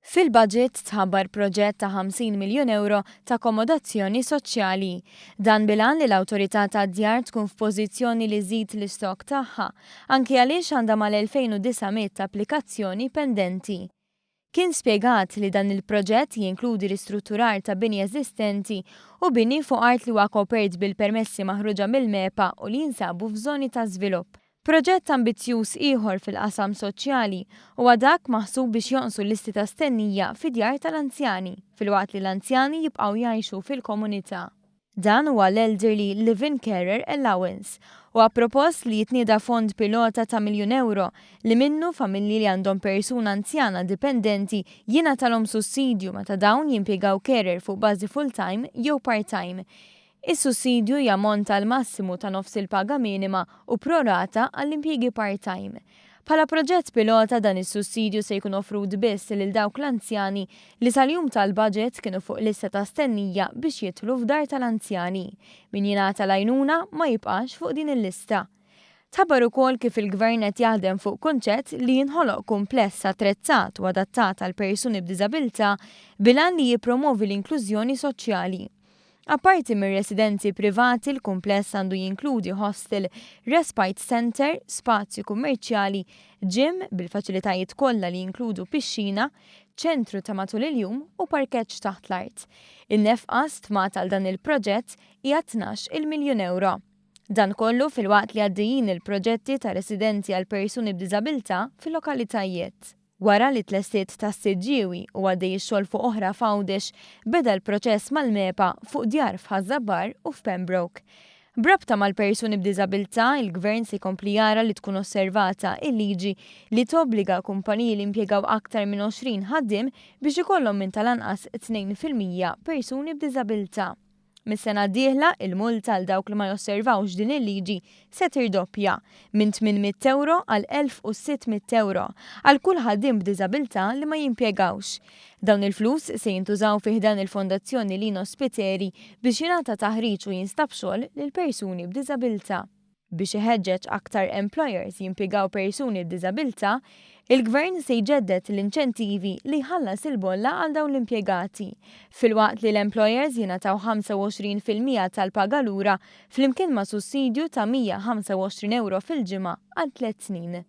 Fil-budget tħabbar proġett ta' 50 miljun euro ta' akkomodazzjoni soċjali. Dan bilan li l-awtorità ta' djar tkun f'pożizzjoni li żid l-istok tagħha, anke għaliex għandha mal-2900 applikazzjoni pendenti. Kien spjegat li dan il-proġett jinkludi ristrutturar ta' bini eżistenti u bini fuq art li huwa kopert bil-permessi maħruġa mill-MEPA u li jinsabu f'żoni ta' żvilupp. Proġett ambizzjuż ieħor fil-qasam soċjali huwa dak maħsub biex jonqsu l-listi ta' stennija fid-djar tal-anzjani, filwaqt li l-anzjani jibqgħu jgħixu fil-komunità. Dan huwa l-Elderly Living Carer Allowance u propost li jitnieda fond pilota ta' €1,000,000 li minnu familji li għandhom persuna anzjana dipendenti jingħatalhom sussidju meta dawn jimpjegaw carer fuq bażi full-time jew part-time. Is-sussidju jammonta l-massimu ta' nofs il-paga minima u prorata għall-impjiegi part-time. Bħala proġett pilota dan is-sussidju se jkun offrud biss lil dawk l-anzjani li sal-jum tal-budget kienu fuq lista ta' stennija biex jidħlu f'dar tal-anzjani. Min jingħata l-għajnuna ma jibqax fuq din il-lista. Tħabbar ukoll kif il-Gvern qed jaħdem fuq kunċett li jinħoloq kumpless attrezzat u adattat għal persuni b'diżabilità bilan li jippromovi l-inklużjoni soċjali. Apparti mir residenzi privati, l-kumpless għandu jinkludi hostel, respite center, spazju kummerċjali, gym bil-faċilitajiet kollha li jinkludu pixxina, ċentru ta' matul il-jum u parkeġġ taħt l-art. In-nefqa stmat għal dan il-proġett hija €12 miljun. Dan kollu fil-waqt li għaddejjin il-proġetti ta' residenzi għal persuni b'diżabilità fil-lokalitajiet. Wara li tlestiet ta' Siġġiewi u għaddej ix-xogħol fuq oħra f'Għawdex, beda l-proċess mal-MEPA fuq djar f'Ħażabbar u f'Pembroke. Brabta mal-persuni b'diżabilità, il-Gvern se jkompli jara li tkun osservata il-liġi li tobbliga kumpaniji li impjegaw aktar minn 20 ħaddiem biex ikollhom minn tal-anqas 2% persuni b'diżabilità. Mis-sena d-dieħla il-multa għal dawk li ma josservawx din il-liġi se tirdoppja minn €800 għal €1,600 għal kull ħaddiem b'diżabilità li ma jimpjegawx. Dawn il-flus se jintużaw fih dan il-Fondazzjoni Lino Spiteri biex jingħata taħriġ u jinstab xogħol lil persuni b'diżabilità. Biex iħeġġeġ aktar employers jimpjegaw persuni b'diżabilità, il-Gvern se jġeddet l-inċentivi li jħallas il-bolla għal dawn l-impjegati, filwaqt li l-employers jingħataw 25% tal-paga lura flimkien ma' sussidju ta' €125 fil-ġimgħa għal 3 snin.